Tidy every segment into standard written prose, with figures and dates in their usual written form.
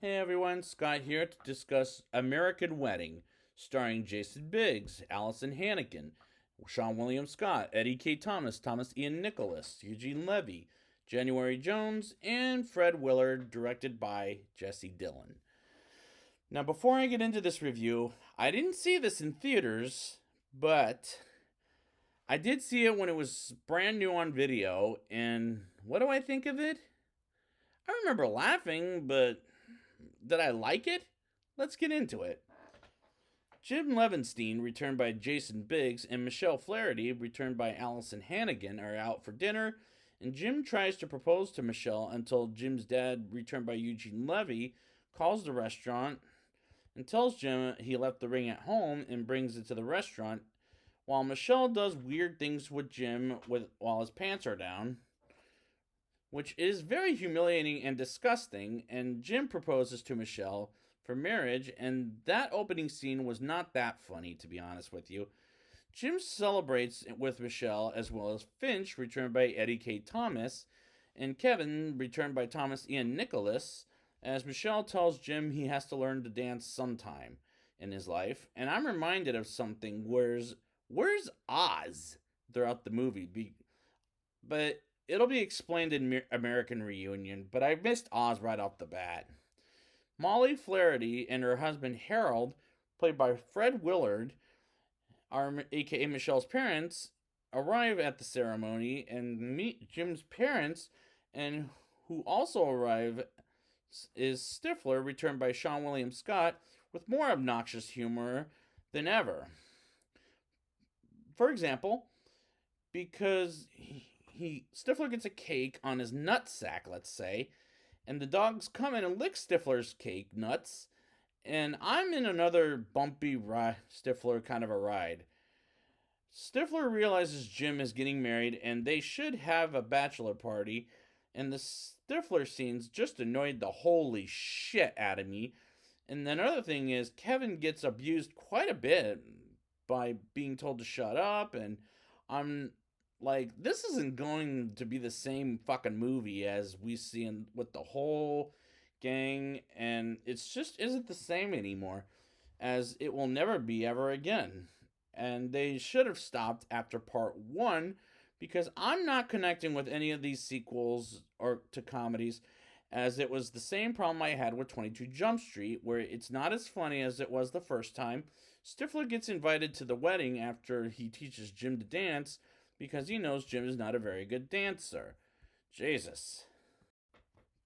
Hey everyone, Scott here to discuss American Wedding, starring Jason Biggs, Allison Hannigan, Sean William Scott, Eddie K. Thomas, Thomas Ian Nicholas, Eugene Levy, January Jones, and Fred Willard, directed by Jesse Dillon. Now, before I get into this review, I didn't see this in theaters, but I did see it when it was brand new on video, and what do I think of it? I remember laughing, but did I like it? Let's get into it. Jim Levinstein, returned by Jason Biggs, and Michelle Flaherty, returned by Allison Hannigan, are out for dinner, and Jim tries to propose to Michelle until Jim's dad, returned by Eugene Levy, calls the restaurant and tells Jim he left the ring at home and brings it to the restaurant, while Michelle does weird things with Jim while his pants are down, which is very humiliating and disgusting, and Jim proposes to Michelle for marriage, and that opening scene was not that funny, to be honest with you. Jim celebrates with Michelle, as well as Finch, returned by Eddie K. Thomas, and Kevin, returned by Thomas Ian Nicholas, as Michelle tells Jim he has to learn to dance sometime in his life. And I'm reminded of something, where's Oz throughout the movie? But it'll be explained in American Reunion, but I missed Oz right off the bat. Molly Flaherty and her husband Harold, played by Fred Willard, aka Michelle's parents, arrive at the ceremony and meet Jim's parents, and who also arrive is Stifler, returned by Sean William Scott, with more obnoxious humor than ever. For example, because Stifler gets a cake on his nutsack, let's say, and the dogs come in and lick Stifler's cake nuts, and I'm in another bumpy Stifler kind of a ride. Stifler realizes Jim is getting married and they should have a bachelor party, and the Stifler scenes just annoyed the holy shit out of me. And then another thing is Kevin gets abused quite a bit by being told to shut up, and I'm like, this isn't going to be the same fucking movie as we see with the whole gang, and it's just isn't the same anymore, as it will never be ever again. And they should have stopped after part one, because I'm not connecting with any of these sequels or to comedies, as it was the same problem I had with 22 Jump Street, where it's not as funny as it was the first time. Stifler gets invited to the wedding after he teaches Jim to dance, because he knows Jim is not a very good dancer. Jesus.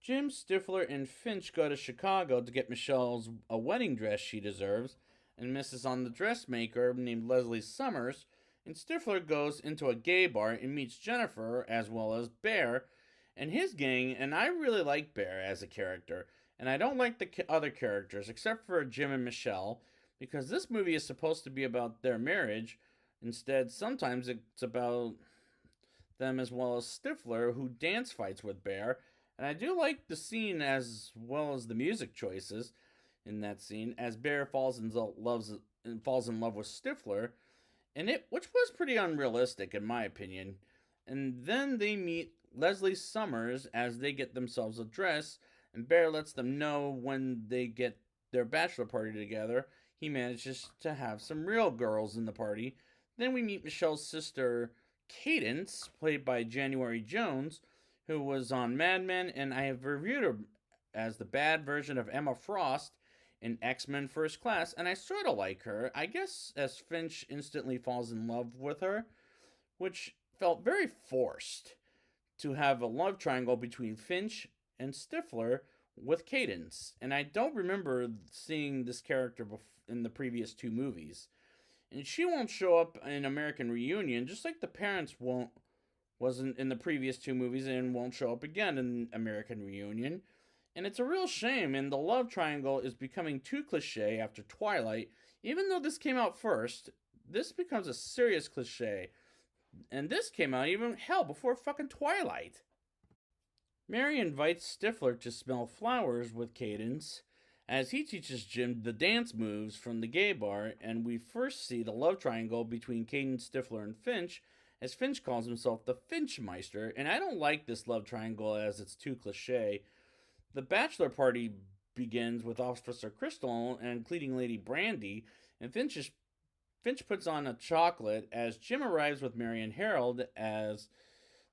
Jim, Stifler, and Finch go to Chicago to get Michelle's a wedding dress she deserves, and misses on the dressmaker named Leslie Summers, and Stifler goes into a gay bar and meets Jennifer, as well as Bear and his gang, and I really like Bear as a character, and I don't like the other characters, except for Jim and Michelle, because this movie is supposed to be about their marriage. Instead, sometimes it's about them, as well as Stifler, who dance fights with Bear. And I do like the scene as well as the music choices in that scene, as Bear falls in love with Stifler, and which was pretty unrealistic in my opinion. And then they meet Leslie Summers as they get themselves a dress, and Bear lets them know when they get their bachelor party together, he manages to have some real girls in the party. Then we meet Michelle's sister, Cadence, played by January Jones, who was on Mad Men, and I have reviewed her as the bad version of Emma Frost in X-Men First Class, and I sort of like her. I guess as Finch instantly falls in love with her, which felt very forced to have a love triangle between Finch and Stifler with Cadence. And I don't remember seeing this character in the previous two movies. And she won't show up in American Reunion, just like the parents wasn't in the previous two movies and won't show up again in American Reunion. And it's a real shame, and the love triangle is becoming too cliche after Twilight. Even though this came out first, this becomes a serious cliche. And this came out even, hell, before fucking Twilight. Mary invites Stifler to smell flowers with Cadence, as he teaches Jim the dance moves from the gay bar, and we first see the love triangle between Cadence, Stifler, and Finch, as Finch calls himself the Finchmeister, and I don't like this love triangle as it's too cliche. The bachelor party begins with Officer Crystal and Cleaning Lady Brandy, and Finch puts on a chocolate as Jim arrives with Mary and Harold as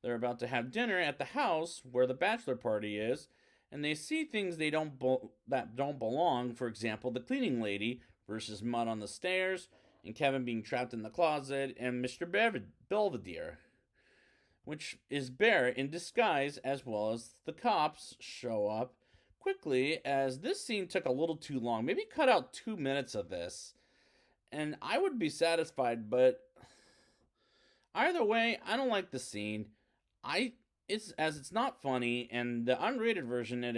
they're about to have dinner at the house where the bachelor party is, and they see things that don't belong. For example, the cleaning lady versus mud on the stairs, and Kevin being trapped in the closet, and Mr. Belvedere, which is Bear in disguise, as well as the cops show up quickly. As this scene took a little too long, maybe cut out 2 minutes of this, and I would be satisfied. But either way, I don't like the scene. I it's not funny, and the unrated version it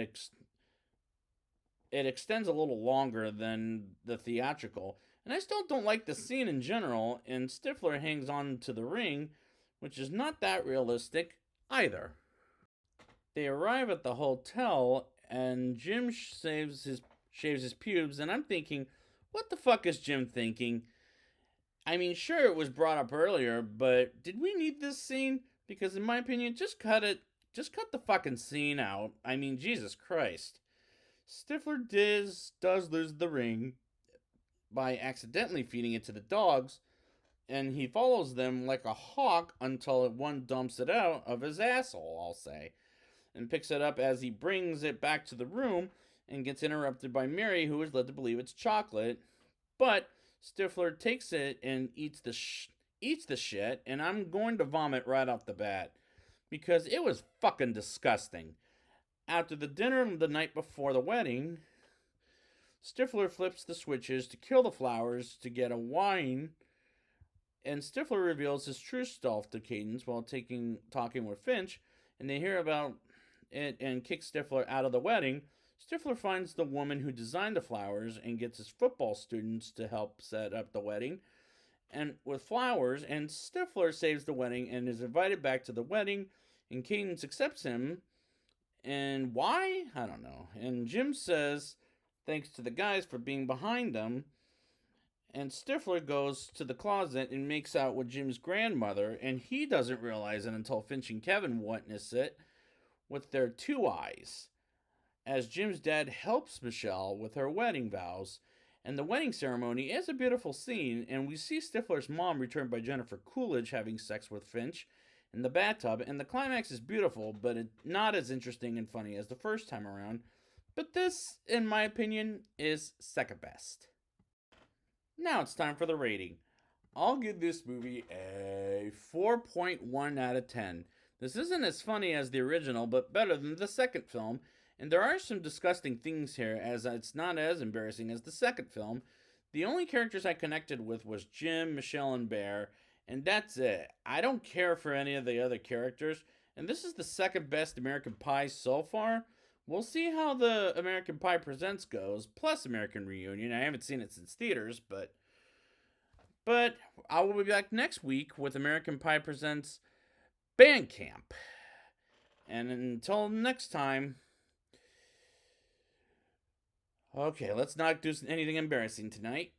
extends a little longer than the theatrical. And I still don't like the scene in general, and Stifler hangs on to the ring, which is not that realistic either. They arrive at the hotel, and Jim shaves his pubes, and I'm thinking, what the fuck is Jim thinking? I mean, sure, it was brought up earlier, but did we need this scene? Because in my opinion, just cut it. Just cut the fucking scene out. I mean, Jesus Christ. Stifler does lose the ring by accidentally feeding it to the dogs, and he follows them like a hawk until one dumps it out of his asshole, I'll say, and picks it up as he brings it back to the room and gets interrupted by Mary, who is led to believe it's chocolate. But Stifler takes it and eats the shit, and I'm going to vomit right off the bat because it was fucking disgusting. After the dinner the night before the wedding, Stifler flips the switches to kill the flowers to get a wine, and Stifler reveals his true self to Cadence while talking with Finch, and they hear about it and kick Stifler out of the wedding. Stifler finds the woman who designed the flowers and gets his football students to help set up the wedding and with flowers, and Stifler saves the wedding and is invited back to the wedding, and Cadence accepts him. And why? I don't know. And Jim says thanks to the guys for being behind them. And Stifler goes to the closet and makes out with Jim's grandmother, and he doesn't realize it until Finch and Kevin witness it with their two eyes, as Jim's dad helps Michelle with her wedding vows. And the wedding ceremony is a beautiful scene, and we see Stifler's mom, returned by Jennifer Coolidge, having sex with Finch in the bathtub, and the climax is beautiful, but not as interesting and funny as the first time around. But this, in my opinion, is second best. Now it's time for the rating. I'll give this movie a 4.1 out of 10. This isn't as funny as the original, but better than the second film, and there are some disgusting things here, as it's not as embarrassing as the second film. The only characters I connected with was Jim, Michelle, and Bear, and that's it. I don't care for any of the other characters, and this is the second best American Pie so far. We'll see how the American Pie Presents goes, plus American Reunion. I haven't seen it since theaters, but I will be back next week with American Pie Presents Bandcamp. And until next time, okay, let's not do anything embarrassing tonight.